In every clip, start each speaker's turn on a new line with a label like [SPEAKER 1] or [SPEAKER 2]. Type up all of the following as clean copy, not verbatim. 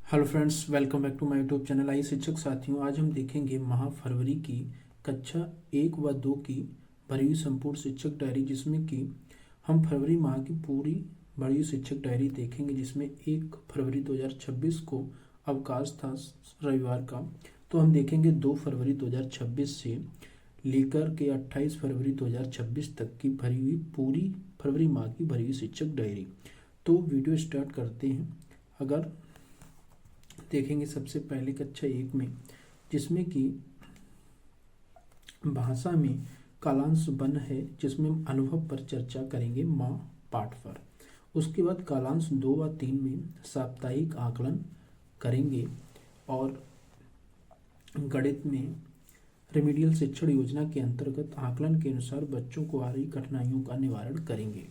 [SPEAKER 1] Hello friends, welcome back to my YouTube channel. आई शिक्षक साथियों, आज हम देखेंगे माह फरवरी की कक्षा 1 व 2 की भरी हुई संपूर्ण शिक्षक डायरी, जिसमें कि हम फरवरी माह की पूरी भरी हुई शिक्षक डायरी देखेंगे, जिसमें 1 फरवरी 2026 को अवकाश था रविवार का। तो हम देखेंगे 2 फरवरी 2026 से लेकर के 28 फरवरी 2026 तक की भरी हुई पूरी फरवरी माह की भरी हुई शिक्षक डायरी। तो वीडियो स्टार्ट करते हैं। अगर देखेंगे सबसे पहले कक्षा 1 में, जिसमें कि भाषा में कालांश वन है, जिसमें अनुभव पर चर्चा करेंगे माँ पाठ पर। उसके बाद कालांश 2 व 3 में साप्ताहिक आकलन करेंगे और गणित में रेमिडियल शिक्षण योजना के अंतर्गत आकलन के अनुसार बच्चों को आ रही कठिनाइयों का निवारण करेंगे।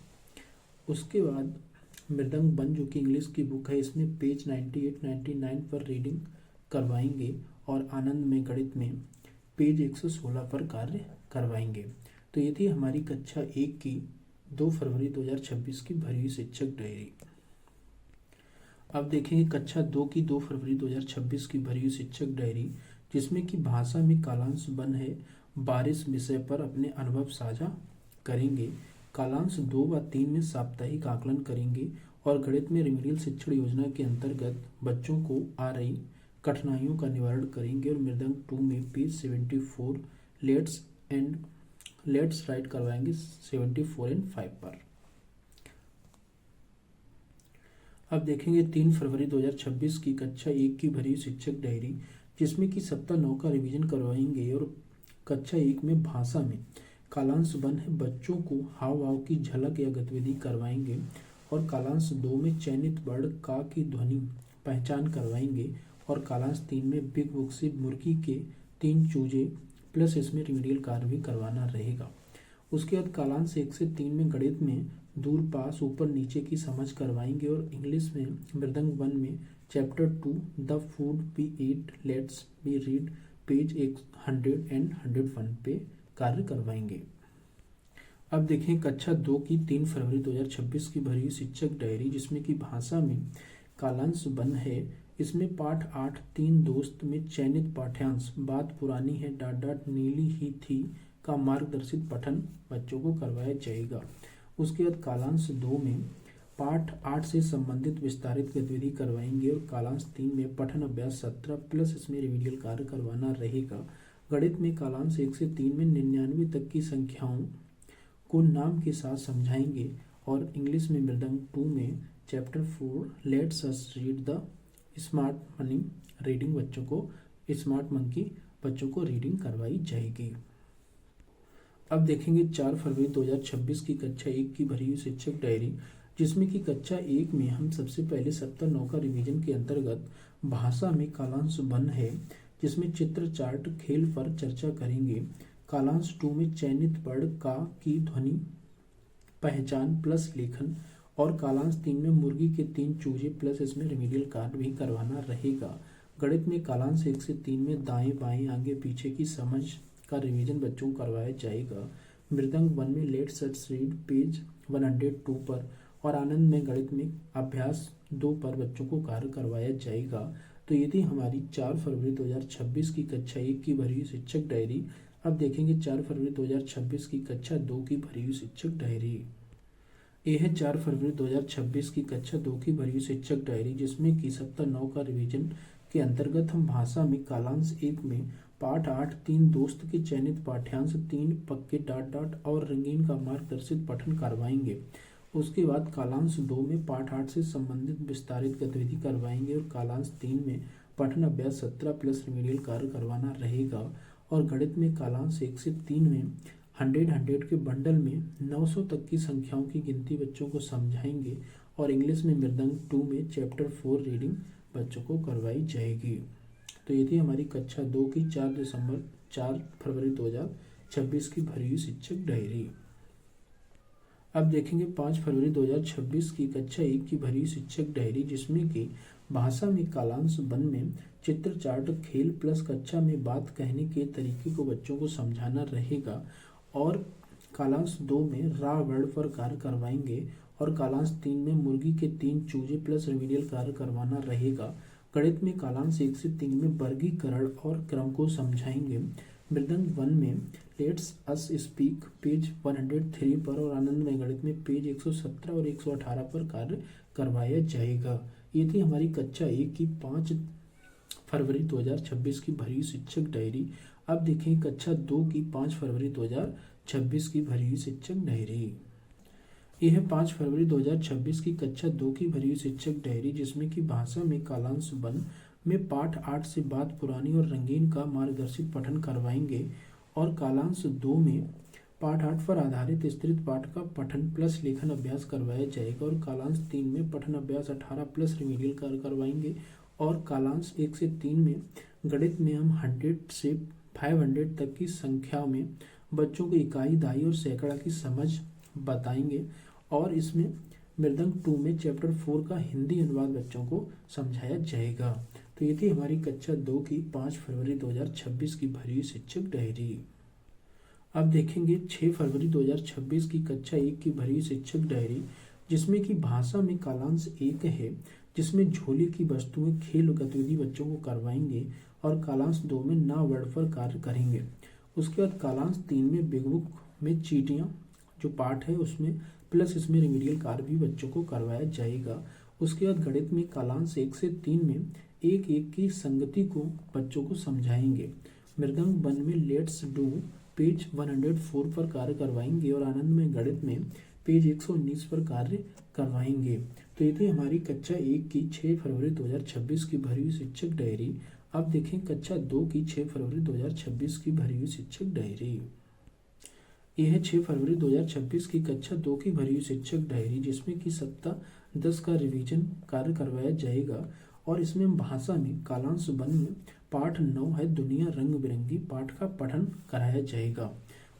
[SPEAKER 1] उसके बाद मृदंग वन, जो कि इंग्लिश की बुक है, इसमें पेज 98 99 पर रीडिंग करवाएंगे और आनंद में गणित में पेज 116 पर कार्य करवाएंगे। तो ये थी हमारी कक्षा 1 की 2 फरवरी 2026 की भरी हुई शिक्षक डायरी। अब देखेंगे कक्षा 2 की 2 फरवरी 2026 की भरी हुई शिक्षक डायरी, जिसमें कि भाषा में कालांश वन है, बारिश विषय पर अपने अनुभव साझा करेंगे। कालांश 2 व 3 में साप्ताहिक आकलन करेंगे और गणित में रेमिडियल शिक्षण योजना के अंतर्गत बच्चों को आ रही कठिनाइयों का निवारण करेंगे। और मृदंग 2 में पेज 74 लेट्स राइट करवाएंगे 74 एंड 5 पर। अब देखेंगे 3 फरवरी 2026 की कक्षा 1 की भरी शिक्षक डायरी, जिसमें कि सप्ताह 9 का रिवीजन करवाएंगे और कक्षा 1 में भाषा में कालांश वन है, बच्चों को हाव भाव की झलक या गतिविधि करवाएंगे और कालांश 2 में चयनित वर्ण का की ध्वनि पहचान करवाएंगे और कालांश 3 में बिग बुक से मुर्गी के 3 चूजे प्लस इसमें रिमेडियल कार्य भी करवाना रहेगा। उसके बाद कालांश 1 से 3 में गणित में दूर पास ऊपर नीचे की समझ करवाएंगे और इंग्लिश में मृदंग 1 में chapter 2 the food we eat let's be read page 100 and 101 पे कार्य करवाएंगे। अब देखें कक्षा 2 की 3 फरवरी 2026 की भरी शिक्षक डायरी, जिसमें कि भाषा में कालांश वन है, इसमें पाठ 8 3 दोस्त में चयनित पाठ्यांश बात पुरानी है डाट डाट नीली ही थी का मार्गदर्शित पठन बच्चों को करवाया जाएगा। उसके बाद कालांश 2 में पाठ 8 से संबंधित विस्तारित गतिविधि करवाएंगे और कालांश 3 में पठन अभ्यास 17 प्लस इसमें रिवीडियल कार्य करवाना रहेगा। गणित में कालांश 1 से 3 में 99 तक की संख्याओं को नाम के साथ समझाएंगे और इंग्लिश में मृदंग 2 में chapter 4 let's us read the smart money reading बच्चों को स्मार्ट मंकी बच्चों को रीडिंग करवाई जाएगी। अब देखेंगे 4 फरवरी 2026 की कक्षा 1 की भरी हुई शिक्षक डायरी, जिसमें कि कक्षा 1 में हम सबसे पहले सप्ताह 9 का रिवीजन के अंतर्गत भाषा में कालांश वन है, जिसमें चित्र चार्ट खेल पर चर्चा करेंगे। कालांश 2 में चयनित वर्ण का की ध्वनि पहचान प्लस लेखन और कालांश 3 में मुर्गी के 3 चूजे प्लस इसमें रिमीडियल कार्य भी करवाना रहेगा। गणित में कालांश 1 से 3 में दाएं बाएं आगे पीछे की समझ का रिवीजन बच्चों को करवाया जाएगा। मृदंग 1 में लेट्स अस रीड पेज 102 पर और आनंद में गणित में अभ्यास 2 पर बच्चों को कार्य करवाया जाएगा। तो ये थी हमारी 4 फरवरी 2026 की कक्षा 1 की भरी हुई शिक्षक डायरी। अब देखेंगे 4 फरवरी 2026 की कक्षा 2 की भरी हुई शिक्षक डायरी। ये है 4 फरवरी 2026 की कक्षा 2 की भरी हुई शिक्षक डायरी, जिसमें कि सप्ताह 9 का रिवीजन के अंतर्गत हम भाषा में कालांश 1 में पाठ 8 3 दोस्त के चयनित पाठ्यांश 3 पक्के डाट डाट और रंगीन का मार्गदर्शित पठन करवाएंगे। उसके बाद कालांश 2 में पाठ 8 से संबंधित विस्तारित गतिविधि करवाएंगे और कालांश 3 में पठन अभ्यास 17 प्लस रिमीडियल कार्य करवाना रहेगा। और गणित में कालांश 1 से 3 में 100 के बंडल में 900 तक की संख्याओं की गिनती बच्चों को समझाएंगे और इंग्लिश में मृदंग 2 में चैप्टर 4 रीडिंग बच्चों को करवाई जाएगी। तो ये थी हमारी कक्षा 2 की 4 फरवरी 2026 की भरी हुई शिक्षक डायरी। अब देखेंगे 5 फरवरी 2026 की कक्षा 1 की भरी हुई शिक्षक डायरी, जिसमें कि भाषा में कालांश वन में चित्र चार्ट खेल प्लस कक्षा में बात कहने के तरीके को बच्चों को समझाना रहेगा और कालांश 2 में रा वर्ण पर कार्य करवाएंगे और कालांश 3 में मुर्गी के 3 चूजे प्लस रिमीडियल कार्य करवाना रहेगा। गणित में कालांश 1 से 3 में वर्गीकरण और क्रम को समझाएंगे। मृदंग 1 में लेट्स अस स्पीक पेज 103 पर और आनंदमय गणित में पेज 117 और 118 पर कार्य करवाया जाएगा। ये थी हमारी कक्षा 1 की 5 फरवरी 2026 की भरी शिक्षक डायरी। अब देखें कक्षा 2 की 5 फरवरी 2026 की भरी शिक्षक डायरी। यह है 5 फरवरी 2026 की कक्षा 2 की भरी शिक्षक डायरी, जिसमें कि भाषा में कालांश वन में पाठ 8 से बात पुरानी और रंगीन का मार्गदर्शित पठन करवाएंगे और कालांश 2 में पाठ 8 पर आधारित स्तृत पाठ का पठन प्लस लेखन अभ्यास करवाया जाएगा और कालांश 3 में पठन अभ्यास 18 प्लस रिमीडियल कार्य करवाएंगे और कालांश 1 से 3 में गणित में हम 100 से 500 तक की संख्या में बच्चों को इकाई, दहाई और सैकड़ा की समझ बताएंगे और इसमें मृदंग 2 में चैप्टर 4 का हिंदी अनुवाद बच्चों को समझाया जाएगा। तो ये थी हमारी कक्षा 2 की 5 फरवरी 2026 की भरी शिक्षक डायरी। अब देखेंगे 6 फरवरी 2026 की कक्षा 1 की भरी शिक्षक डायरी, जिसमें कि भाषा में कालांश 1 है, जिसमें झोली की वस्तुएं खेल गतिविधि बच्चों को करवाएंगे और कालांश 2 में ना वर्ड पर कार्य करेंगे। उसके बाद कालांश 3 में बिग बुक में चीटियाँ जो पाठ है उसमें प्लस इसमें रिमीडियल कार्य भी बच्चों को करवाया जाएगा। उसके बाद गणित में कालांश 1 से 3 में एक एक की संगति को बच्चों को समझाएंगे। मृदंग 1 में लेट्स डू पेज 104 पर कार्य करवाएंगे और आनंद में गणित में पेज 119 पर कार्य करवाएंगे। तो ये थी हमारी कक्षा 1 की 6 फरवरी 2026 की भरी हुई शिक्षक डायरी। अब देखें कक्षा 2 की 6 फरवरी 2026 की भरी हुई शिक्षक डायरी। यह है 6 फरवरी 2026 की कक्षा 2 की भरी हुई शिक्षक डायरी, जिसमें कि सप्ताह 10 का रिवीजन कार्य करवाया जाएगा और इसमें भाषा में कालांश 1 में पाठ 9 है दुनिया रंग बिरंगी पाठ का पठन कराया जाएगा।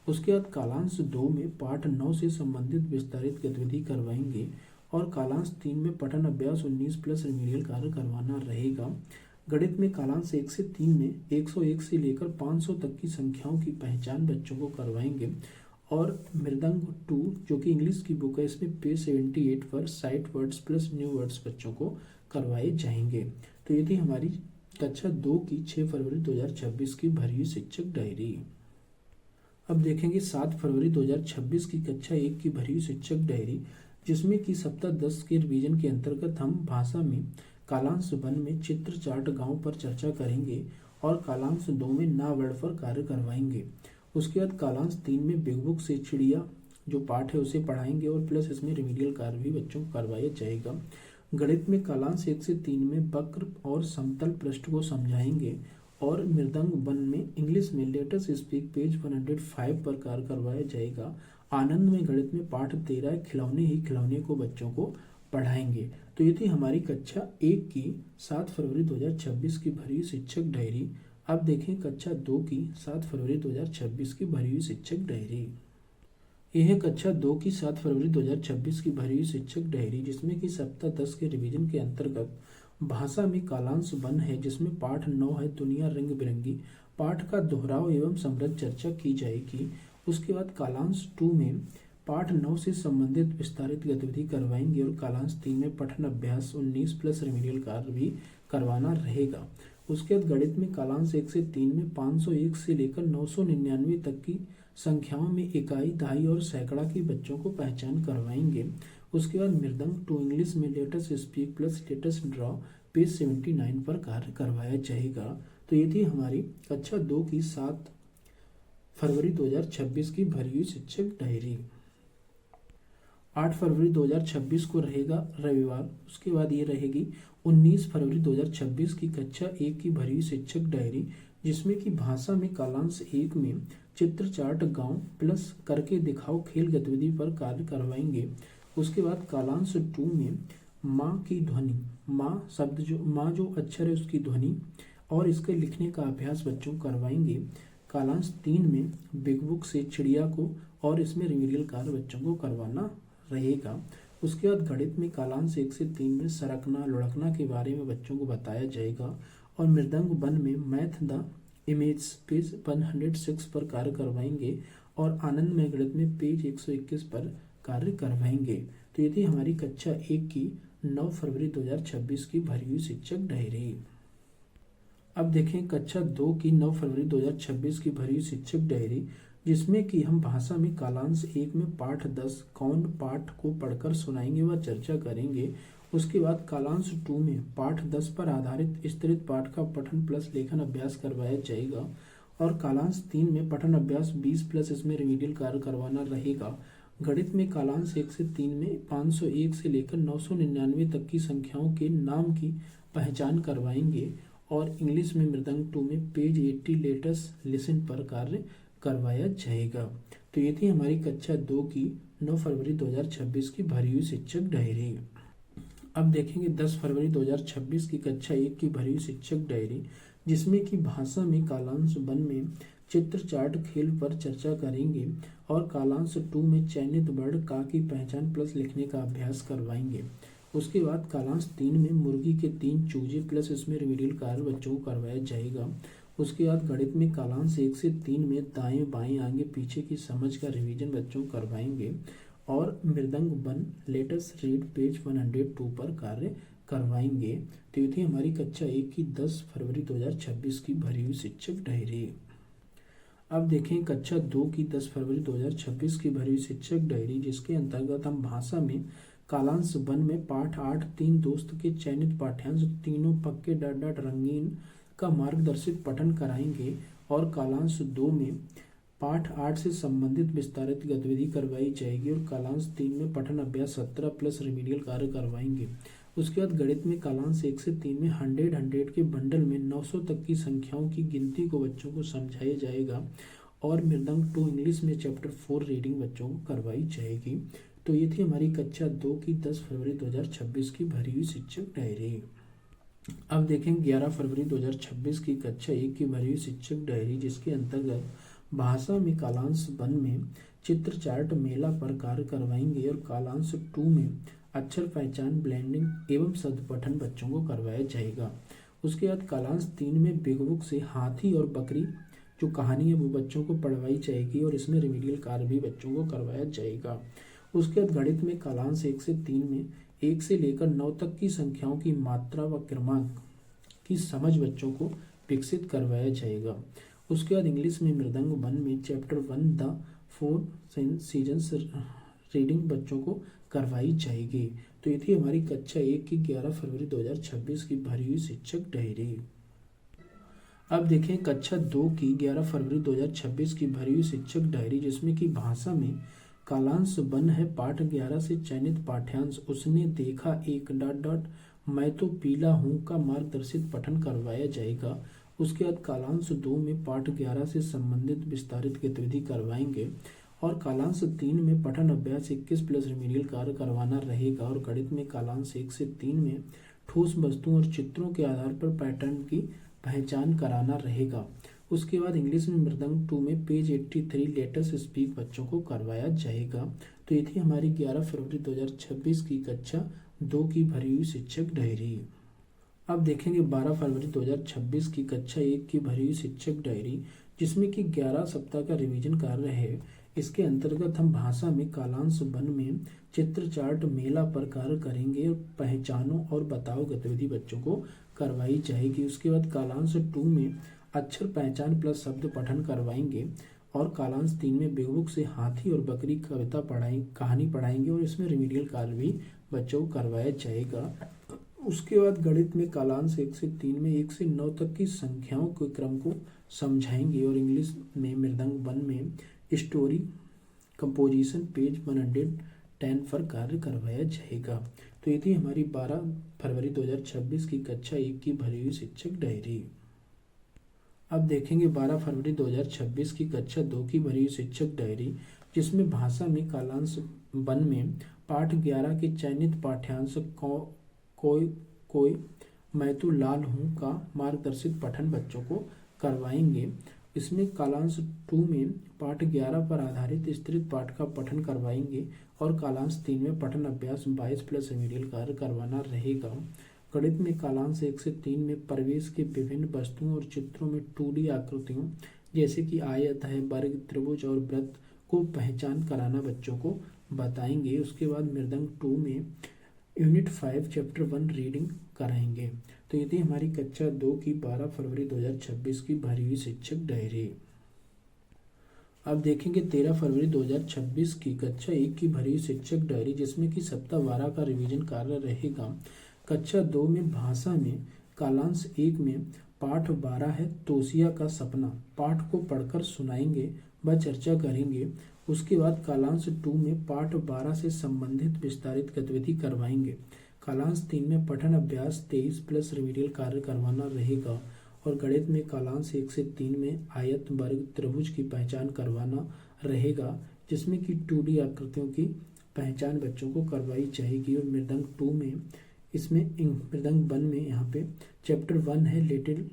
[SPEAKER 1] उसके बाद कालांश 2 में पाठ 9 से संबंधित विस्तारित गतिविधि करवाएंगे और कालांश 3 में पठन अभ्यास 19 प्लस रिमीडियल कार्य करवाना रहेगा। गणित में कालांश 1 से 3 में 101 से लेकर 500 तक की संख्याओं की पहचान बच्चों को करवाएंगे और मृदंग 2 जो कि इंग्लिश की बुक है, इसमें पेज 78 पर sight words plus new words बच्चों को करवाए जाएंगे। तो ये थी हमारी कक्षा 2 की 6 फरवरी 2026 की भरी हुई शिक्षक डायरी। अब देखेंगे 7 फरवरी 2026 की कक्षा 1 की भरी हुई शिक्षक डायरी, जिसमें कि सप्ताह 10 के रिवीजन के अंतर्गत हम भाषा में कालांश 1 में चित्र चार्ट गांव पर चर्चा करेंगे और कालांश 2 में ना वर्ड पर कार्य करवाएंगे। उसके बाद कालांश 3 में बिग बुक से चिड़िया जो पाठ है उसे पढ़ाएंगे और प्लस इसमें रिमीडियल कार्य भी बच्चों को करवाया जाएगा। गणित में कालांश 1 से 3 में वक्र और समतल पृष्ठ को समझाएंगे और मृदंग 1 में इंग्लिश में लेटेस्ट स्पीक पेज 105 पर कार्य करवाया जाएगा। आनंद में गणित में पाठ 13 खिलौने ही खिलौने को बच्चों को पढ़ाएंगे। तो ये थी हमारी कक्षा 1 की 7 फरवरी 2026 की भरी शिक्षक डायरी। अब देखें कक्षा 2 की 7 फरवरी 2026 की भरी हुई शिक्षक डायरी। यह है कक्षा 2 की 7 फरवरी 2026 की भरी हुई शिक्षक डायरी, जिसमें कि सप्ताह 10 के रिवीजन के अंतर्गत भाषा में कालांश 1 है, जिसमें पाठ 9 है दुनिया रंग बिरंगी पाठ का दोहराव एवं समृद्ध चर्चा की जाएगी। उसके बाद कालांश 2 में पाठ 9 से संबंधित विस्तारित गतिविधि करवाएंगे और कालांश 3 में पठन अभ्यास 19 प्लस रिमीडियल कार्य भी करवाना रहेगा। उसके बाद गणित में कालांश 1 से 3 में 501 से लेकर 999 तक की संख्याओं में इकाई, दहाई और सैकड़ा की बच्चों को पहचान करवाएंगे। उसके बाद मृदंग 2 इंग्लिश में latest speak plus latest draw page 79 पर कार्य करवाया जाएगा। तो ये थी हमारी कक्षा 2 की 7 फरवरी 2026 की भरी हुई शिक्षक डायरी। 8 फरवरी 2026 को रहेगा रविवार। उसके बाद ये रहेगी 19 फरवरी 2026 की कक्षा 1 की भरी हुई शिक्षक डायरी, जिसमें कि भाषा में कालांश 1 में चित्र चार्ट गांव प्लस करके दिखाओ खेल गतिविधि पर कार्य करवाएंगे। उसके बाद कालांश 2 में माँ की ध्वनि, माँ शब्द जो माँ जो अक्षर है उसकी ध्वनि और इसके लिखने का अभ्यास बच्चों को करवाएंगे। कालांश 3 में बिग बुक से चिड़िया को और इसमें रिमीडियल कार्य बच्चों को करवाना रहेगा। उसके बाद गणित में कालांश 1 से 3 में सरकना लुढ़कना के बारे में बच्चों को बताया जाएगा और मृदंग 1 में मैथ द इमेज पेज 106 पर कार्य करवाएंगे और आनंद में गणित में पेज 121 पर कार्य करवाएंगे। तो ये थी हमारी कक्षा 1 की 9 फरवरी 2026 की भरी हुई शिक्षक डायरी। अब देखें कक्षा 2 की 9 फरवरी 2026 की भरी हुई शिक्षक डायरी, जिसमें कि हम भाषा में कालांश 1 में पाठ 10 कौन पाठ को पढ़कर सुनाएंगे व चर्चा करेंगे। उसके बाद कालांश 2 में पाठ 10 पर आधारित विस्तृत पाठ का पठन प्लस लेखन अभ्यास करवाया जाएगा। और कालांश 3 में पठन अभ्यास 20 प्लस इसमें रिमीडियल कार्य करवाना रहेगा। गणित में कालांश 1 से 3 में 501 से लेकर 999 तक की संख्याओं के नाम की पहचान करवाएंगे। और इंग्लिश में मृदंग 2 में पेज 80 लेटेस्ट लिसन पर कार्य करवाया जाएगा। तो ये थी हमारी कक्षा 2 की 9 फरवरी 2026 की भरी हुई शिक्षक डायरी। अब देखेंगे 10 फरवरी 2026 की कक्षा 1 की भरी हुई शिक्षक डायरी, जिसमें कि भाषा में कालांश 1 में चित्र चार्ट खेल पर चर्चा करेंगे। और कालांश 2 में चयनित वर्ण का की पहचान प्लस लिखने का अभ्यास करवाएंगे। उसके बाद कालांश 3 में मुर्गी के 3 चूजे प्लस इसमें रिमीडियल कार्य बच्चों को करवाया जाएगा। उसके बाद गणित में कालांश 1 से 3 में दाएं बाएं आगे पीछे की समझ का रिवीजन बच्चों को करवाएंगे। और मृदंग 1 लेटेस्ट रीड पेज 102 पर कार्य करवाएंगे। तो ये थी हमारी कक्षा 1 की 10 फरवरी 2026 की भरी हुई शिक्षक डायरी। अब देखें कक्षा 2 की 10 फरवरी 2026 की भरी हुई शिक्षक डायरी, जिसके अंतर्गत हम भाषा में कालांश 1 में पाठ 8 3 दोस्त के चयनित पाठ्यांश तीनों पक्के डॉट डॉट रंगीन का मार्गदर्शित पठन कराएंगे। और कालांश 2 में पाठ 8 से संबंधित विस्तारित गतिविधि करवाई जाएगी। और कालांश 3 में पठन अभ्यास 17 प्लस रिमीडियल कार्य करवाएंगे। उसके बाद गणित में कालांश 1 से 3 में 100 के बंडल में 900 तक की संख्याओं की गिनती को बच्चों को समझाया जाएगा। और मृदंग 2 इंग्लिश में चैप्टर 4 रीडिंग बच्चों को करवाई जाएगी। तो ये थी हमारी कक्षा 2 की 10 फरवरी 2026 की भरी हुई शिक्षक डायरी। अब देखें 11 फरवरी 2026 की कक्षा 1 की भरी हुई शिक्षक डायरी, जिसके अंतर्गत भाषा में कालांश 1 में चित्र चार्ट मेला पर कार्य करवाएंगे। और कालांश 2 में अक्षर पहचान ब्लेंडिंग एवं शब्द पठन बच्चों को करवाया जाएगा। उसके बाद कालांश 3 में बिग बुक से हाथी और बकरी जो कहानी है वो बच्चों को पढ़वाई जाएगी। और इसमें रिमीडियल कार्य भी बच्चों को करवाया जाएगा। उसके बाद गणित में कालांश 1 से 3 में 1 से लेकर 9 तक की संख्याओं की मात्रा व क्रमांक की समझ बच्चों को विकसित करवाया जाएगा। उसके बाद इंग्लिश में मृदंग 1 में चैप्टर 1 द 4 सीजन्स रीडिंग बच्चों को करवाई जाएगी। तो ये थी हमारी कक्षा 1 की 11 फरवरी 2026 की भरी हुई शिक्षक डायरी। अब देखें कक्षा 2 की 11 फरवरी 2026 की भरी हुई शिक्षक डायरी, जिसमें कि भाषा में कालांश 1 है पाठ 11 से चयनित पाठ्यांश उसने देखा एक डॉट डॉट मैं तो पीला हूँ का मार्गदर्शित पठन करवाया जाएगा। उसके बाद कालांश 2 में पाठ 11 से संबंधित विस्तारित गतिविधि करवाएंगे। और कालांश 3 में पठन अभ्यास 21 प्लस रिमीडियल कार्य करवाना रहेगा। और गणित में कालांश 1 से 3 में ठोस वस्तुओं और चित्रों के आधार पर पैटर्न की पहचान कराना रहेगा। उसके बाद इंग्लिश में मृदंग 2 में पेज 83 लेटेस्ट स्पीक बच्चों को करवाया जाएगा। तो ये थी हमारी 11 फरवरी 2026 की कक्षा 2 की भरी हुई शिक्षक डायरी। अब देखेंगे 12 फरवरी 2026 की कक्षा 1 की भरी हुई शिक्षक डायरी, जिसमें कि 11 सप्ताह का रिवीजन कार्य है। इसके अंतर्गत हम भाषा में कालांश 1 में चित्र चार्ट मेला पर कार्य करेंगे। और पहचानो और बताओ गतिविधि बच्चों को करवाई जाएगी। उसके बाद कालांश 2 में अक्षर पहचान प्लस शब्द पठन करवाएंगे। और कालांश 3 में बिग बुक से हाथी और बकरी कविता कहानी पढ़ाएंगे। और इसमें रिमीडियल कार्य भी बच्चों को करवाया जाएगा। उसके बाद गणित में कालांश 1 से 3 में 1 से 9 तक की संख्याओं के क्रम को समझाएंगे। और इंग्लिश में मृदंग 1 में स्टोरी कंपोजिशन पेज 110 पर कार्य करवाया जाएगा। तो ये थी हमारी 12 फरवरी 2026 की कक्षा 1 की भरी हुई शिक्षक डायरी। अब देखेंगे 12 फरवरी 2026 की कक्षा 2 की भरी हुई शिक्षक डायरी, जिसमें भाषा में कालांश 1 में पाठ 11 के चयनित पाठ्यांश कोई मैं तो लाल हूँ का मार्गदर्शित पठन बच्चों को करवाएंगे। इसमें कालांश 2 में पाठ 11 पर आधारित विस्तृत पाठ का पठन करवाएंगे। और कालांश 3 में पठन अभ्यास 22 प्लस रिमीडियल कार्य करवाना रहेगा। गणित में कालांश 1 से 3 में परिवेश के विभिन्न वस्तुओं और चित्रों में 2D आकृतियों जैसे कि आयत है, वर्ग, त्रिभुज और वृत्त को पहचान कराना बच्चों को बताएंगे। उसके बाद मृदंग 2 में यूनिट 5 चैप्टर 1 रीडिंग कराएंगे। तो ये थी हमारी कक्षा 2 की 12 फरवरी 2026 की भरी हुई शिक्षक डायरी। अब देखेंगे 13 फरवरी 2026 की कक्षा 1 की भरी हुई शिक्षक डायरी, जिसमें कि सप्ताह 12 का रिवीजन कार्य रहेगा। कक्षा 2 में भाषा में कालांश 1 में पाठ 12 है तोशिया का सपना। पाठ को पढ़कर सुनाएंगे व चर्चा करेंगे। उसके बाद कालांश 2 में पाठ 12 से संबंधित विस्तारित गतिविधि करवाएंगे। कालांश 3 में पठन अभ्यास 23 प्लस रिमीडियल कार्य करवाना रहेगा। और गणित में कालांश 1 से 3 में आयत वर्ग त्रिभुज की पहचान करवाना रहेगा, जिसमें कि 2D आकृतियों की पहचान बच्चों को करवाई जाएगी। और मृदंग 2 में इसमें मृदंग 1 में यहाँ पे चैप्टर 1 है little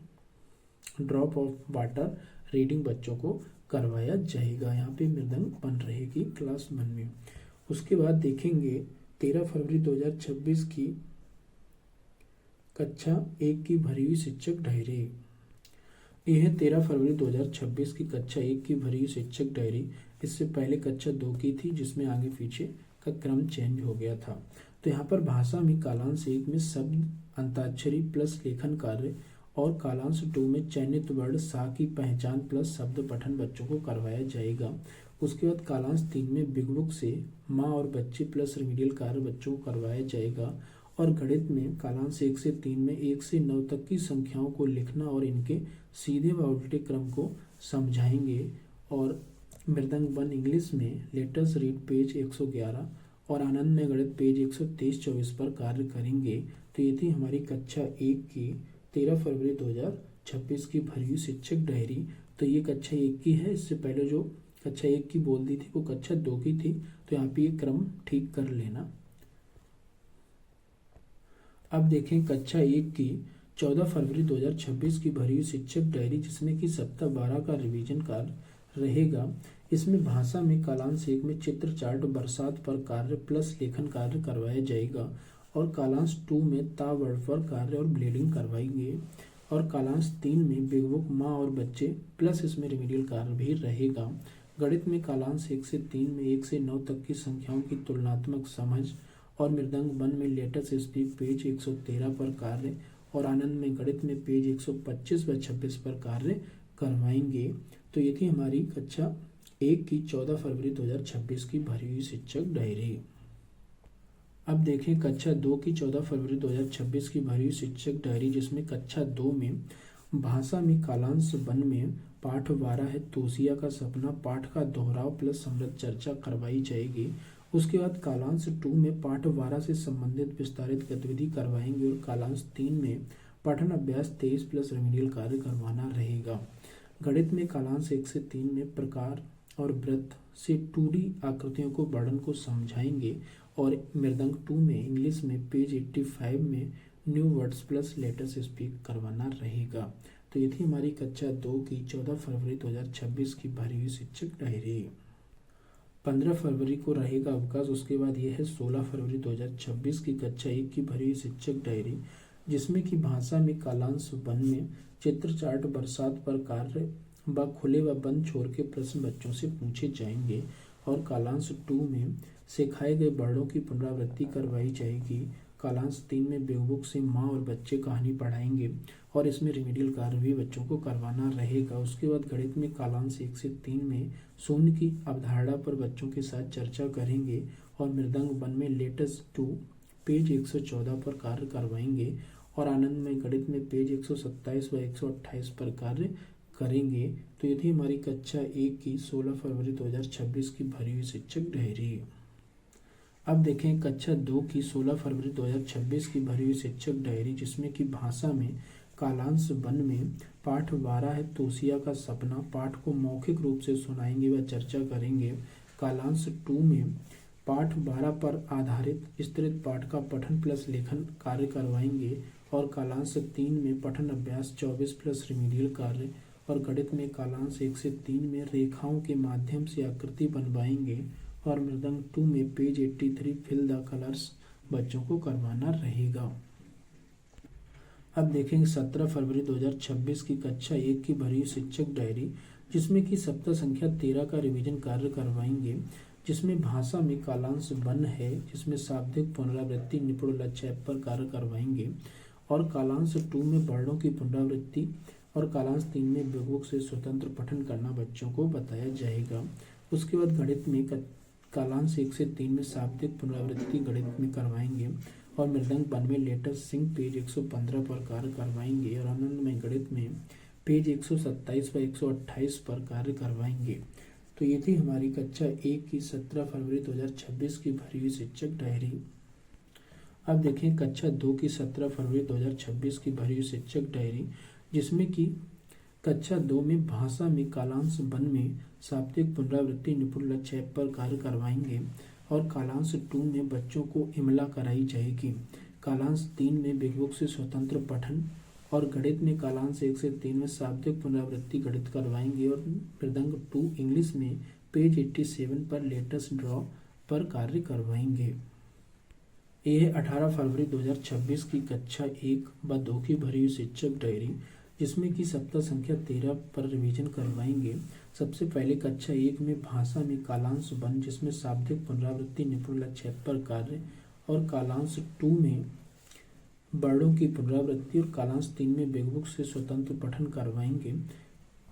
[SPEAKER 1] drop of water reading बच्चों को करवाया जाएगा। यहाँ पे मृदंग 1 रहेगी क्लास 1 में। उसके बाद देखेंगे 13 फरवरी 2026 की कक्षा 1 की भरी हुई शिक्षक डायरी। यह है 13 फरवरी 2026 की कक्षा 1 की भरी हुई शिक्षक डायरी। इससे पहले कक्षा 2 की थी, जिसमें आगे पीछे का क्रम चेंज हो गया था। तो यहाँ पर भाषा में कालांश 1 में शब्द अंताक्षरी प्लस लेखन कार्य और कालांश 2 में चयनित वर्ण सा की पहचान प्लस शब्द पठन बच्चों को करवाया जाएगा। उसके बाद कालांश 3 में बिग बुक से माँ और बच्चे प्लस रिमीडियल कार्य बच्चों को करवाया जाएगा। और गणित में कालांश 1 से 3 में 1 से 9 तक की संख्याओं को लिखना और इनके सीधे व उल्टे क्रम को समझाएंगे। और मृदंग 1 इंग्लिश में लेटर्स रीड पेज 111 और आनंद में गणित पेज 123-24 पर कार्य करेंगे। तो ये थी हमारी कक्षा 1 की 13 फरवरी 2026 की भरी हुई शिक्षक डायरी। तो ये कक्षा 1 की है। इससे पहले जो कक्षा 1 की बोल दी थी वो कक्षा 2 की थी, तो यहाँ पे ये क्रम ठीक कर लेना। अब देखें कक्षा 1 की 14 फरवरी 2026 की भरी हुई शिक्षक डायरी, जिसमें कि सप्ताह 12 का रिवीजन कार्य रहेगा। इसमें भाषा में कालांश 1 में चित्र चार्ट बरसात पर कार्य प्लस लेखन कार्य करवाया जाएगा। और कालांश 2 में ता वर्ड पर कार्य और ब्लेडिंग करवाएंगे। और कालांश 3 में बिग बुक माँ और बच्चे प्लस इसमें रिमीडियल कार्य भी रहेगा। गणित में कालांश 1 से 3 में 1 से 9 तक की संख्याओं की तुलनात्मक समझ और मृदंग 1 में लेटेस्ट स्पीक पेज 113 पर कार्य और आनंद में गणित में पेज 125 व 26 पर कार्य करवाएंगे। तो ये थी हमारी कक्षा 1 की 14 फरवरी 2026 की भरी हुई शिक्षक डायरी। अब देखें कक्षा 2 की 14 फरवरी 2026 की भरी हुई शिक्षक डायरी, जिसमें कक्षा 2 में भाषा में कालांश 1 में पाठ 12 है तोशिया का सपना। पाठ का दोहराव प्लस समृद्ध चर्चा करवाई जाएगी। उसके बाद कालांश 2 में पाठ 12 से संबंधित विस्तारित गतिविधि करवाएंगे। और कालांश 3 में पठन अभ्यास 23 प्लस रेमेडियल कार्य करवाना रहेगा। गणित में कालांश 1 से 3 में प्रकार और वृत्त से 2D आकृतियों को वर्णन को समझाएंगे। और मृदंग 2 में इंग्लिश में पेज 85 में new words plus letters speak करवाना रहेगा। तो ये थी हमारी कक्षा 2 की 14 फरवरी 2026 की भरी हुई शिक्षक डायरी। 15 फरवरी को रहेगा अवकाश। उसके बाद ये है 16 फरवरी 2026 की कक्षा 1 की भरी हुई शिक्षक डायरी, जिसमें कि भाषा में कालांश 1 में चित्र चार्ट बरसात पर कार्य व खुले व बंद छोर के प्रश्न बच्चों से पूछे जाएंगे। और कालांश 2 में सिखाए गए वर्णों की पुनरावृत्ति करवाई जाएगी। कालांश 3 में बेवबुक से माँ और बच्चे कहानी पढ़ाएंगे और इसमें रिमीडियल कार्य भी बच्चों को करवाना रहेगा। उसके बाद गणित में कालांश 1 से 3 में शून्य की अवधारणा पर बच्चों के साथ चर्चा करेंगे। और मृदंग 1 में लेटेस्ट 2 पेज 114 पर कार्य करवाएंगे। और आनंद में गणित में पेज 127 व 128 पर कार्य करेंगे। तो ये थी हमारी कक्षा 1 की 16 फरवरी 2026 की भरी हुई शिक्षक डायरी। अब देखें कक्षा 2 की 16 फरवरी 2026 की भरी हुई शिक्षक डायरी, जिसमें कि भाषा में कालांश 1 में पाठ 12 है तोशिया का सपना। पाठ को मौखिक रूप से सुनाएंगे व चर्चा करेंगे। कालांश 2 में पाठ 12 पर आधारित विस्तृत पाठ का पठन प्लस लेखन कार्य करवाएंगे। और कालांश 3 में पठन अभ्यास 24 प्लस रिमीडियल कार्य। और गणित में कालांश 1 से 3 में रेखाओं के माध्यम से आकृति बनवाएंगे। और मृदंग 2 में पेज 83 फिल द कलर्स बच्चों को करवाना रहेगा। अब देखेंगे 17 फरवरी 2026 की कक्षा 1 की भरी शिक्षक डायरी, जिसमें कि सप्ताह संख्या 13 का रिवीजन कार्य करवाएंगे। जिसमें भाषा में कालांश वन है, जिसमें शाब्दिक पुनरावृत्ति निपुण लक्ष्य पर कार्य करवाएंगे। और कालांश 2 में वर्णों की पुनरावृत्ति और कालांश 3 में विभुक से स्वतंत्र पठन करना बच्चों को बताया जाएगा। उसके बाद गणित में कालांश 1 से 3 में शाब्दिक पुनरावृत्ति गणित में करवाएंगे और मृदंग 1 में लेटेस्ट सिंह पेज 115 पर कार्य करवाएंगे और आनंदमय गणित में पेज 127 व 128 पर कार्य करवाएंगे। तो ये थी हमारी कक्षा 1 की 17 फरवरी 2026 की भरी हुई शिक्षक डायरी। अब देखें कक्षा 2 की 17 फरवरी 2026 की भरी हुई शिक्षक डायरी, जिसमें कि कक्षा 2 में भाषा में कालांश 1 में शाब्दिक पुनरावृत्ति निपुण लक्ष्य पर कार्य करवाएंगे और कालांश 2 में बच्चों को इमला कराई जाएगी। कालांश 3 में बिगबुक से स्वतंत्र पठन और गणित में कालांश 1 से 3 में शाब्दिक पुनरावृत्ति गणित करवाएंगे और मृदंग 2 इंग्लिश में पेज 87 पर लेटेस्ट ड्रॉ पर कार्य करवाएंगे। ये 18 फरवरी 2026 की कक्षा 1 व 2 की भरी हुई शिक्षक डायरी, जिसमें कि सप्ताह संख्या 13 पर रिवीजन करवाएंगे। सबसे पहले कक्षा 1 में भाषा में कालांश 1 जिसमें शाब्दिक पुनरावृत्ति निपुण लक्ष्य पर कार्य और कालांश 2 में वर्णों की पुनरावृत्ति और कालांश 3 में बिगबुक से स्वतंत्र पठन करवाएंगे।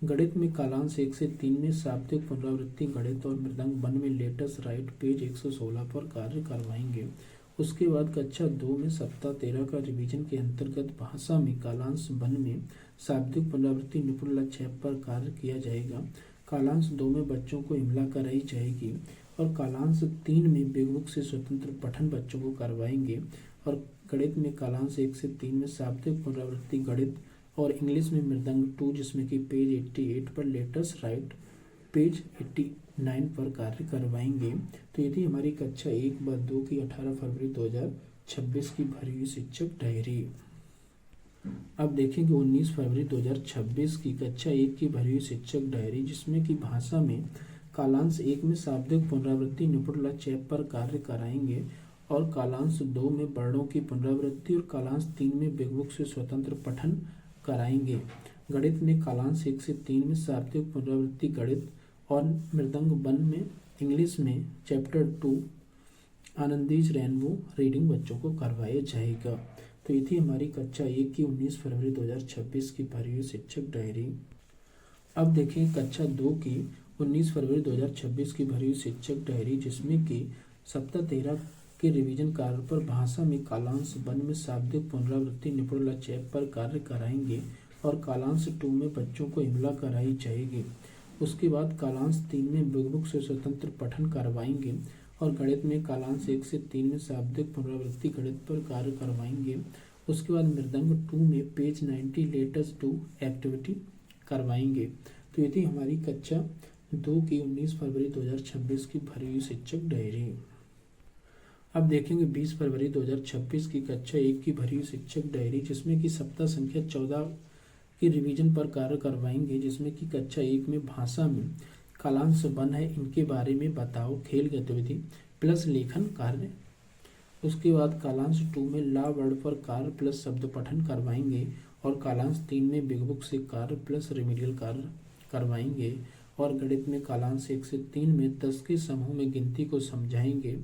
[SPEAKER 1] गणित में कालांश 1 से 3 में शाब्दिक पुनरावृत्ति गणित और मृदंग 1 में लेटेस्ट राइट पेज 116 पर कार्य करवाएंगे। उसके बाद कक्षा 2 में सप्ताह 13 का रिवीजन के अंतर्गत भाषा में कालांश 1 में शाब्दिक पुनरावृत्ति निपुण लक्ष्य पर कार्य किया जाएगा। कालांश 2 में बच्चों को इमला कराई जाएगी और कालांश 3 में बिगबुक से स्वतंत्र पठन बच्चों को करवाएंगे। और गणित में कालांश 1 से 3 में शाब्दिक पुनरावृत्ति गणित और इंग्लिश में मृदंग 2 जिसमें कि पेज 88 पर लेटेस्ट राइट पेज 89 पर कार्य करवाएंगे। तो ये थी हमारी कक्षा 1 व 2 की 18 फरवरी 2026 की भरी हुई शिक्षक डायरी। अब देखेंगे 19 फरवरी 2026 की कक्षा 1 की भरी हुई शिक्षक डायरी, जिसमें कि भाषा में कालांश 1 में शाब्दिक पुनरावृत्ति निपुण लक्ष्य पर कार्य कराएंगे और कालांश 2 में वर्णों की पुनरावृत्ति और कालांश 3 में बिगबुक से स्वतंत्र पठन कराएंगे। गणित में कालांश 1 से 3 में शाब्दिक पुनरावृत्ति गणित और मृदंग 1 में इंग्लिश में चैप्टर 2 आनंदीज रेनबो रीडिंग बच्चों को करवाया जाएगा। तो ये थी हमारी कक्षा 1 की 19 फरवरी 2026 की भरी हुई शिक्षक डायरी। अब देखें कक्षा 2 की 19 फरवरी 2026 की भरी हुई शिक्षक डायरी, जिसमें कि सप्ताह 13 के रिवीजन कार्य पर भाषा में कालांश 1 में शाब्दिक पुनरावृत्ति निपुण लक्ष्य पर कार्य कराएंगे और कालांश 2 में बच्चों को इमला कराई जाएगी। उसके बाद कालांश 3 में बिगबुक से स्वतंत्र पठन करवाएंगे और गणित में कालांश 1 से 3 में शाब्दिक पुनरावृत्ति गणित पर कार्य करवाएंगे। उसके बाद मृदंग 2 में पेज 90 लेटेस्ट 2 एक्टिविटी करवाएंगे। तो ये थी हमारी कक्षा 2 की 19 फरवरी 2026 की भरी हुई शिक्षक डायरी। अब देखेंगे 20 फरवरी 2026 की कक्षा 1 की भरी हुई शिक्षक डायरी, जिसमें कि सप्ताह संख्या 14 की रिवीजन पर कार्य करवाएंगे, जिसमें कि कक्षा 1 में भाषा में कालांश 1 है इनके बारे में बताओ खेल गतिविधि प्लस लेखन कार्य। उसके बाद कालांश 2 में ला वर्ड पर कार्य प्लस शब्द पठन करवाएंगे और कालांश 3 में बिगबुक से कार्य प्लस रिमीडियल कार्य करवाएंगे और गणित में कालांश 1 से 3 में 10 के समूह में गिनती को समझाएंगे।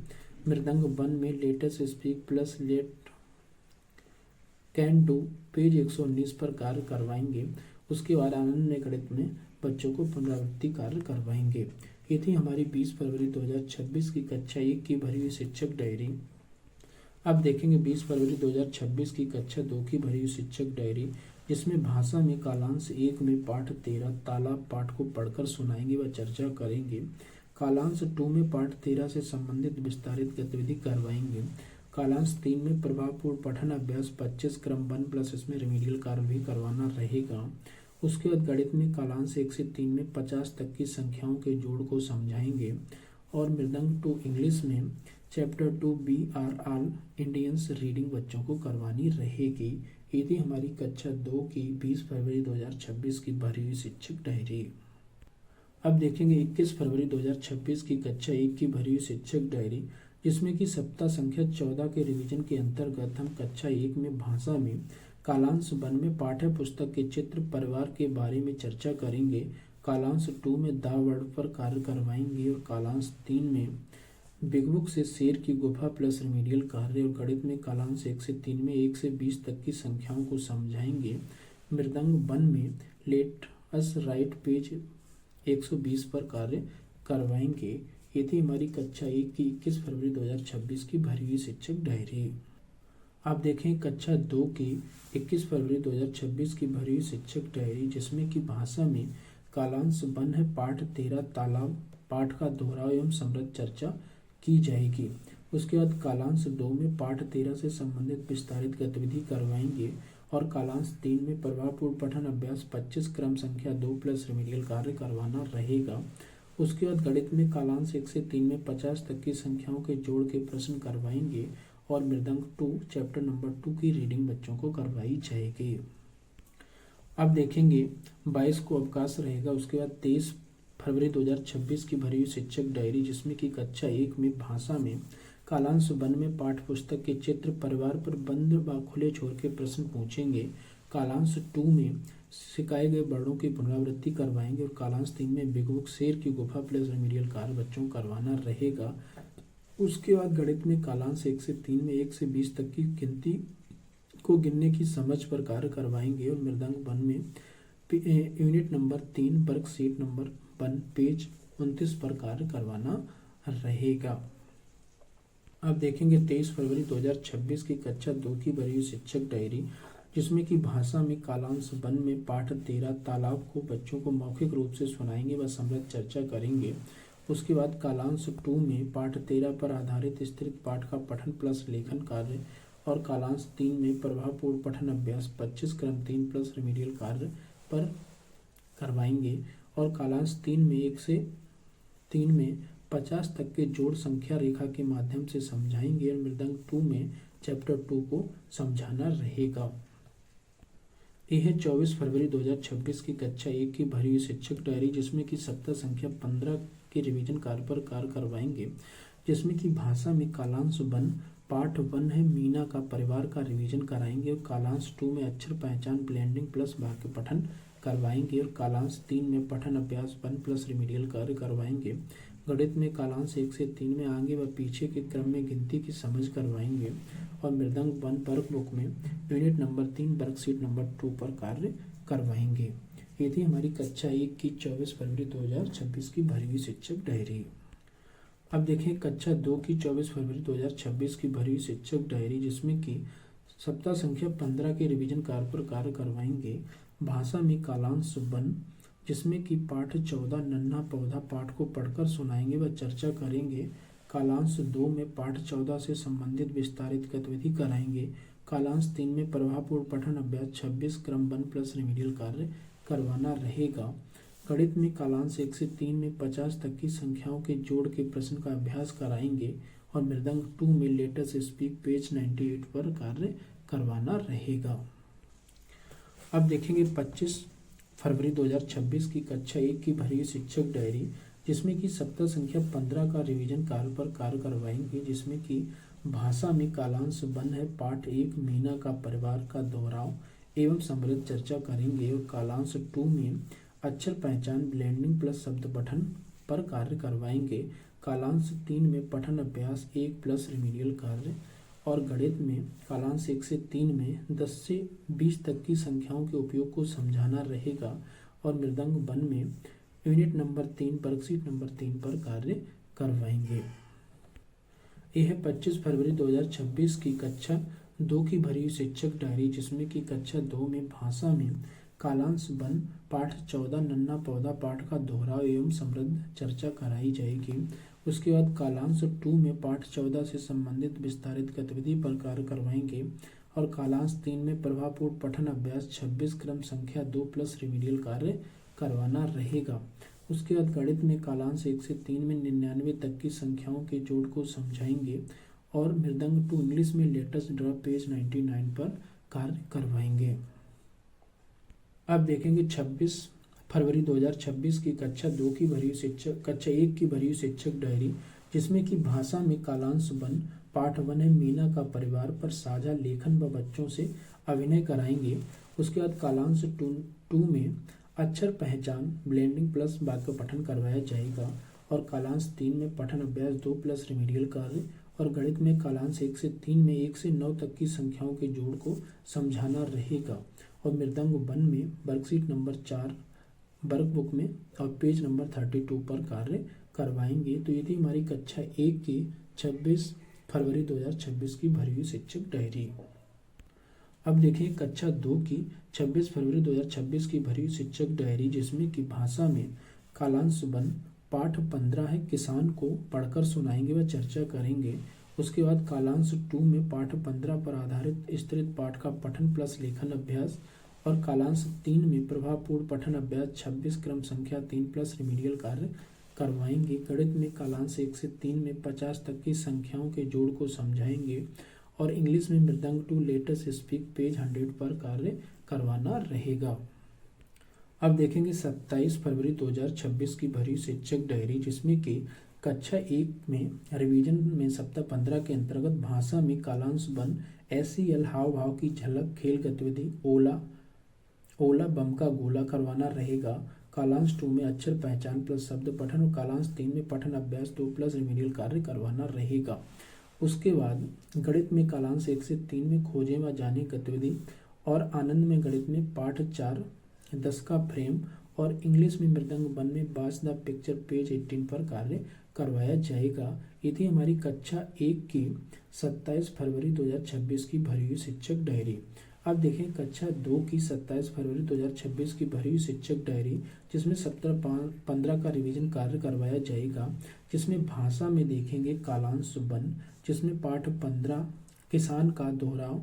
[SPEAKER 1] मृदंग 1 में latest speak plus let can do page 119 पर कार्य करवाएंगे। उसके बाद आनंद गणित में बच्चों को पुनरावृत्ति कार्य करवाएंगे। ये थी हमारी 20 फरवरी 2026 की कक्षा 1 की भरी हुई शिक्षक डायरी। अब देखेंगे 20 फरवरी 2026 की कक्षा 2 की भरी हुई शिक्षक डायरी, जिसमें भाषा में कालांश 1 में पाठ 13 तालाब पाठ को पढ़कर सुनाएंगे व चर्चा करेंगे। कालांश 2 में पाठ 13 से संबंधित विस्तारित गतिविधि करवाएंगे। कालांश 3 में प्रभावपूर्ण पठन अभ्यास 25 क्रम 1 प्लस इसमें रिमीडियल कार्य भी करवाना रहेगा। उसके बाद गणित में कालांश 1 से 3 में 50 तक की संख्याओं के जोड़ को समझाएंगे और मृदंग 2 इंग्लिश में chapter 2 we are all Indians reading बच्चों को करवानी रहेगी। ये थी हमारी कक्षा 2 की 20 फरवरी 2026 की भरी हुई शिक्षक डायरी। अब देखेंगे 21 फरवरी 2026 की कक्षा 1 की भरी हुई शिक्षक डायरी, जिसमें कि सप्ताह संख्या 14 के रिवीजन के अंतर्गत हम कक्षा 1 में भाषा में कालांश 1 में पाठ्य पुस्तक के चित्र परिवार के बारे में चर्चा करेंगे। कालांश 2 में दा वर्ड पर कार्य करवाएंगे और कालांश 3 में बिग बुक से शेर की गुफा प्लस रिमीडियल कार्य और गणित में कालांश 1 से 3 में 1 से 20 तक की संख्याओं को समझाएंगे। मृदंग 1 में लेट अस राइट पेज 120 पर कार्य करवाएंगे। ये थी हमारी कक्षा 1 की 21 फरवरी 2026 की भरी हुई शिक्षक डायरी। आप देखें कक्षा 2 की 21 फरवरी 2026 की भरी हुई शिक्षक डायरी, जिसमें की भाषा में कालांश 1 है पाठ 13 तालाब पाठ का दोहराव एवं समृद्ध चर्चा की जाएगी। उसके बाद कालांश 2 में पाठ 13 से संबंधित विस्तारित गतिविधि करवाएंगे और कालांश 3 में प्रभावपूर्ण पठन अभ्यास 25 क्रम संख्या 2 प्लस रिमीडियल कार्य करवाना रहेगा। उसके बाद गणित में कालांश 1 से 3 में 50 तक की संख्याओं के जोड़ के प्रश्न करवाएंगे और मृदंग 2 चैप्टर नंबर 2 की रीडिंग बच्चों को करवाई जाएगी। अब देखेंगे 22 को अवकाश रहेगा। उसके बाद 23 फरवरी 2026 की भरी हुई शिक्षक डायरी, जिसमें कि कक्षा 1 में भाषा में कालांश 1 में पाठ्य पुस्तक के चित्र परिवार पर बंद व खुले छोर के प्रश्न पूछेंगे। कालांश 2 में सिखाए गए वर्णों की पुनरावृत्ति करवाएंगे और कालांश 3 में बिग बुक शेर की गुफा प्लस रिमीडियल कार्य बच्चों को करवाना रहेगा। उसके बाद गणित में कालांश 1 से 3 में 1 से 20 तक की गिनती को गिनने की समझ पर कार्य करवाएंगे और मृदंग 1 में unit number 3 worksheet number 1 page 29 पर कार्य करवाना रहेगा। अब देखेंगे 23 फरवरी 2026 की कक्षा 2 की भरी हुई शिक्षक डायरी, जिसमें कि भाषा में कालांश 1 में पाठ 13 तालाब को बच्चों को मौखिक रूप से सुनाएंगे व समृद्ध चर्चा करेंगे। उसके बाद कालांश 2 में पाठ 13 पर आधारित स्तृत पाठ का पठन प्लस लेखन कार्य और कालांश 3 में प्रभावपूर्ण पठन अभ्यास 25 क्रम 3 प्लस रिमीडियल कार्य पर करवाएंगे और कालांश 3 में 1 से 3 में 50 तक के जोड़ संख्या रेखा के माध्यम से समझाएंगे और मृदंग 2 में चैप्टर 2 को समझाना रहेगा। यह है 24 फरवरी 2026 की कक्षा 1 की भरी हुई शिक्षक डायरी, जिसमें कि सप्ताह संख्या 15 के रिवीजन कार्य पर कार्य करवाएंगे, जिसमें कि भाषा में कालांश 1 पाठ 1 है मीना का परिवार का रिवीजन कराएंगे और कालांश 2 में अक्षर पहचान ब्लेंडिंग प्लस वाक्य पठन करवाएंगे और कालांश 3 में पठन अभ्यास 1 प्लस रिमीडियल कार्य करवाएंगे। गणित में कालांश 1 से 3 में आगे व पीछे के क्रम में गिनती की समझ करवाएंगे और मृदंग 1 वर्क बुक में यूनिट नंबर 3 वर्कशीट नंबर 2 पर कार्य करवाएंगे। ये थी हमारी कक्षा 1 की 24 फरवरी 2026 की भरी हुई शिक्षक डायरी। अब देखें कक्षा 2 की 24 फरवरी 2026 की भरी हुई शिक्षक डायरी, जिसमें कि सप्ताह संख्या 15 के रिवीजन कार्य पर कार्य करवाएंगे। भाषा में कालांश 1, जिसमें कि पाठ 14 नन्हा पौधा पाठ को पढ़कर सुनाएंगे व चर्चा करेंगे। कालांश 2 में पाठ 14 से संबंधित विस्तारित गतिविधि कराएंगे। कालांश 3 में प्रभावपूर्ण पठन अभ्यास 26 क्रम 1 प्लस रिमीडियल कार्य करवाना रहेगा। गणित में कालांश 1 से 3 में 50 तक की संख्याओं के जोड़ के प्रश्न का अभ्यास कराएंगे और मृदंग 2 में लेटेस्ट स्पीक पेज 98 पर कार्य करवाना रहेगा। अब देखेंगे 25 फरवरी 2026 की कक्षा 1 की भरी हुई शिक्षक डायरी, जिसमें कि सप्ताह संख्या 15 का रिवीजन कार्य पर कार्य करवाएंगे, जिसमें कि भाषा में कालांश 1 है पाठ 1 मीना का परिवार का दोहराव एवं समृद्ध चर्चा करेंगे और कालांश 2 में अक्षर पहचान ब्लेंडिंग प्लस शब्द पठन पर कार्य करवाएंगे। कालांश 3 में पठन अभ्यास 1 प्लस रिमीडियल कार्य और गणित में कालांश 1 से 3 में 10 से 20 तक की संख्याओं के उपयोग को समझाना रहेगा और मृदंग 1 में यूनिट नंबर 3 वर्कशीट नंबर 3 पर कार्य करवाएंगे। यह है 25 फरवरी 2026 की कक्षा 2 की भरी हुई शिक्षक डायरी, जिसमें कि कक्षा 2 में भाषा में कालांश 1 पाठ 14 नन्हा पौधा पाठ का दोहराव एवं समृद्ध चर्चा कराई जाएगी। उसके बाद कालांश 2 में पाठ 14 से संबंधित विस्तारित गतिविधि पर कार्य करवाएंगे और कालांश 3 में प्रभावपूर्ण पठन अभ्यास 26 क्रम संख्या 2 प्लस रिमीडियल कार्य करवाना रहेगा। उसके बाद गणित में कालांश 1 से 3 में 99 तक की संख्याओं के जोड़ को समझाएंगे और मृदंग 2 इंग्लिश में लेटेस्ट ड्रा पेज 99 पर कार्य करवाएंगे। अब देखेंगे 26 फरवरी 2026 की कक्षा 2 की भरी शिक्षक कक्षा 1 की भरी शिक्षक डायरी, जिसमें कि भाषा में कालांश 1 पाठ 1 है मीना का परिवार पर साझा लेखन व बच्चों से अभिनय कराएंगे। उसके बाद कालांश 2 में अक्षर पहचान ब्लेंडिंग प्लस वाक्य पठन करवाया जाएगा। और कालांश 3 में पठन अभ्यास 2 प्लस रिमीडियल कार्य। और गणित में कालांश 1 से 3 में 1 से 9 तक की संख्याओं के जोड़ को समझाना रहेगा। और मृदंग 1 में वर्कशीट नंबर 4 वर्कबुक में और पेज नंबर 32 पर कार्य करवाएंगे। तो ये थी हमारी कक्षा 1 की 26 फरवरी 2026 की भरी हुई शिक्षक डायरी। अब देखिए कक्षा 2 की 26 फरवरी 2026 की भरी हुई शिक्षक डायरी, जिसमें कि भाषा में कालांश 1 पाठ 15 है, किसान को पढ़कर सुनाएंगे व चर्चा करेंगे। उसके बाद कालांश 2 में पाठ 15 पर आधारित स्तृत पाठ का पठन प्लस लेखन अभ्यास। और कालांश 3 में प्रभावपूर्ण पठन अभ्यास 26 क्रम संख्या 3 प्लस रिमीडियल कार्य करवाएंगे। गणित में कालांश 1 से 3 में 50 तक की संख्याओं के जोड़ को समझाएंगे। और इंग्लिश में मृदंग 2 लेटेस्ट स्पीक पेज 100 पर कार्य करवाना रहेगा। अब देखेंगे 27 फरवरी 2026 की भरी शिक्षक डायरी, जिसमें कि कक्षा 1 में रिवीजन में सप्ताह 15 के अंतर्गत भाषा में कालांश 1 SEL हाव भाव की झलक खेल गतिविधि ओला बम का गोला करवाना रहेगा। कालांश 2 में अक्षर पहचान प्लस शब्द पठन। और कालांश 3 में पठन अभ्यास 2 प्लस रिमीडियल कार्य करवाना रहेगा। उसके बाद गणित में कालांश 1 से 3 में खोजें व जाने गतिविधि। और आनंद में गणित में पाठ 4 10 का फ्रेम। और इंग्लिश में मृदंग 1 में बास द पिक्चर पेज 18 पर कार्य करवाया जाएगा। ये थी हमारी कक्षा 1 की 27 फरवरी 2026 की भरी हुई शिक्षक डायरी। अब देखें कक्षा 2 की 27 फरवरी 2026 की भरी हुई शिक्षक डायरी, जिसमें सप्ताह 15 का रिवीजन कार्य करवाया जाएगा। जिसमें भाषा में देखेंगे कालांश 1, जिसमें पाठ 15 किसान का दोहराव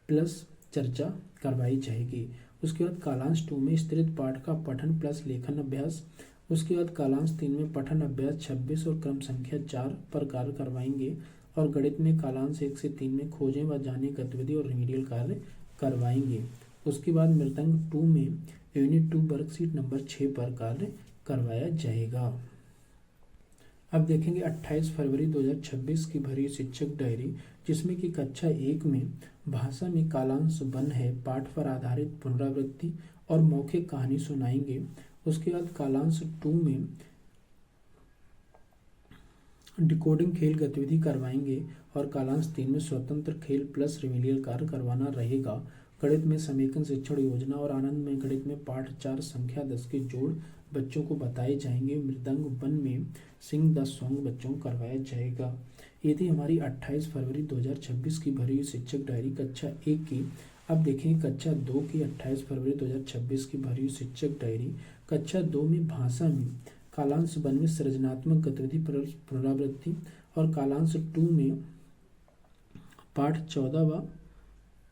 [SPEAKER 1] प्लस चर्चा करवाई जाएगी। उसके बाद कालांश 2 में स्तृत पाठ का पठन प्लस लेखन अभ्यास। उसके बाद कालांश 3 में पठन अभ्यास 26 और क्रम संख्या 4 पर कार्य करवाएंगे। और गणित में कालांश 1 से 3 में खोजें व जाने गतिविधि और रिमीडियल कार्य करवाएंगे। उसके बाद मृदंग 2 में यूनिट 2 वर्कशीट नंबर 6 पर कार्य करवाया जाएगा। अब देखेंगे 28 फरवरी 2026 की भरी शिक्षक डायरी, जिसमें कि कक्षा 1 में भाषा में कालांश 1 है, पाठ पर आधारित पुनरावृत्ति और मौखिक कहानी सुनाएंगे। उसके बाद कालांश 2 में डिकोडिंग खेल गतिविधि करवाएंगे। और कालांश 3 में स्वतंत्र खेल प्लस रिमीडियल कार्य करवाना रहेगा। गणित में समेकन शिक्षण योजना। और आनंद में गणित में पाठ 4 संख्या 10 के जोड़ बच्चों को बताए जाएंगे। मृदंग 1 में सिंग द सॉन्ग बच्चों को करवाया जाएगा। ये थी हमारी 28 फरवरी 2026 की भरी हुई शिक्षक डायरी कक्षा 1 की। अब देखें कक्षा 2 की 28 फरवरी 2026 की भरी हुई शिक्षक डायरी। कक्षा 2 में भाषा में कालांश 1 में सृजनात्मक गतिविधि पुनरावृत्ति। और कालांश 2 में पाठ 14 व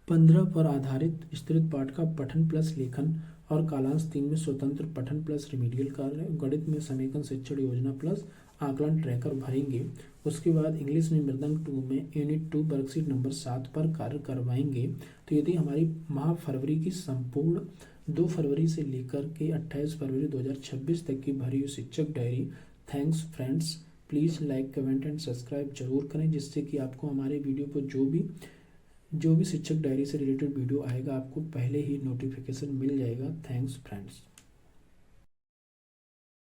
[SPEAKER 1] 15 पर आधारित स्तृत पाठ का पठन प्लस लेखन। और कालांश 3 में स्वतंत्र पठन प्लस रिमीडियल कार्य। गणित में समेकन शिक्षण योजना प्लस आकलन ट्रैकर भरेंगे। उसके बाद इंग्लिश में मृदंग 2 में यूनिट 2 वर्कशीट नंबर 7 पर कार्य करवाएंगे। तो यदि हमारी माह फरवरी की संपूर्ण 2 फरवरी से लेकर के 28 फरवरी 2026 तक की भरी हुई शिक्षक diary. Thanks friends, please like comment and subscribe जरूर करें, जिससे कि आपको हमारे वीडियो पर जो भी शिक्षक डायरी से रिलेटेड वीडियो आएगा आपको पहले ही नोटिफिकेशन मिल जाएगा। Thanks friends.